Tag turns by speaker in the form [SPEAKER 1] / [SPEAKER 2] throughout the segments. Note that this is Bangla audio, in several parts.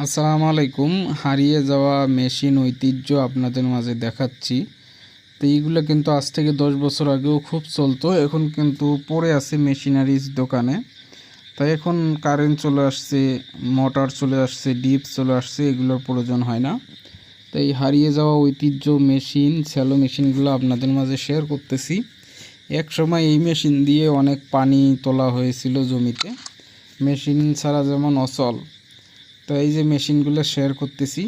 [SPEAKER 1] আসসালামু আলাইকুম। হারিয়ে যাওয়া মেশিন ঐতিহ্য আপনাদের মাঝে দেখাচ্ছি। তো এইগুলো কিন্তু আজ থেকে 10 বছর আগেও খুব চলতো, এখন কিন্তু পড়ে আছে মেশিনারিজ দোকানে। তাই এখন কারেন্ট চলে আসছে, মোটর চলে আসছে, ডিপ চলে আসছে, এগুলোর প্রয়োজন হয় না। তাই হারিয়ে যাওয়া ঐতিহ্য মেশিন, স্যালো মেশিনগুলো আপনাদের মাঝে শেয়ার করতেছি। এক সময় এই মেশিন দিয়ে অনেক পানি তোলা হয়েছিল জমিতে, মেশিন ছাড়া যেমন অচল। তো এই যে মেশিনগুলো শেয়ার করতেছি,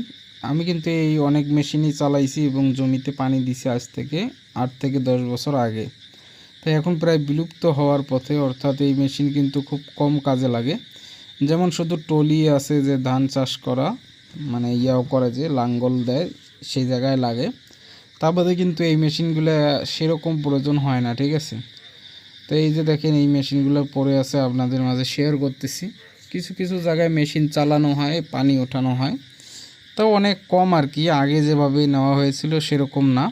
[SPEAKER 1] আমি কিন্তু এই অনেক মেশিনই চালাইছি এবং জমিতে পানি দিছি আজ থেকে 8 থেকে 10 বছর আগে। তাই এখন প্রায় বিলুপ্ত হওয়ার পথে, অর্থাৎ এই মেশিন কিন্তু খুব কম কাজে লাগে। যেমন শুধু টলি আছে যে ধান চাষ করা, মানে ইয়াও করে যে লাঙ্গল দেয়, সেই জায়গায় লাগে। তা বাদে কিন্তু এই মেশিনগুলো সেরকম প্রয়োজন হয় না, ঠিক আছে। তো এই যে দেখেন এই মেশিনগুলো পড়ে আছে, আপনাদের মাঝে শেয়ার করতেছি। কিছু কিছু জায়গায় মেশিন চালানো হয়, পানি ওঠানো হয়, তাও অনেক কম আর কি, আগে যেভাবে নেওয়া হয়েছিল সেরকম না।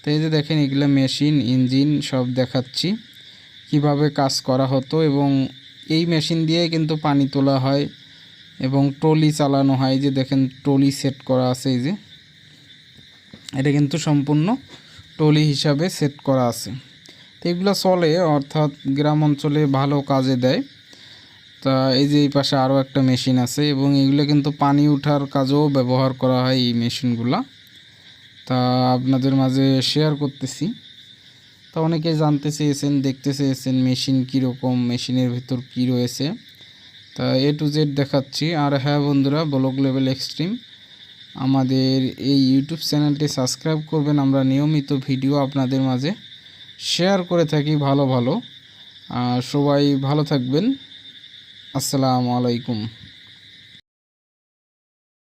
[SPEAKER 1] তো এই যে দেখেন এগুলো মেশিন, ইঞ্জিন সব দেখাচ্ছি কিভাবে কাজ করা হতো। এবং এই মেশিন দিয়ে কিন্তু পানি তোলা হয় এবং ট্রলি চালানো হয়। যে দেখেন ট্রলি সেট করা আছে, এই যে এটা কিন্তু সম্পূর্ণ ট্রলি হিসাবে সেট করা আছে। তো এগুলো চলে, অর্থাৎ গ্রাম অঞ্চলে ভালো কাজে দেয়। তা এই যে এই পাশে আরও একটা মেশিন আছে এবং এগুলো কিন্তু পানি ওঠার কাজেও ব্যবহার করা হয় এই মেশিনগুলা। তা আপনাদের মাঝে শেয়ার করতেছি। তা অনেকে জানতে চেয়েছেন, দেখতে চেয়েছেন মেশিন কীরকম, মেশিনের ভিতর কী রয়েছে। তা A to Z দেখাচ্ছি। আর হ্যাঁ বন্ধুরা, ব্লগ লেভেল এক্সট্রিম আমাদের এই ইউটিউব চ্যানেলটি সাবস্ক্রাইব করবেন। আমরা নিয়মিত ভিডিও আপনাদের মাঝে শেয়ার করে থাকি ভালো ভালো। সবাই ভালো থাকবেন। আসসালামু আলাইকুম।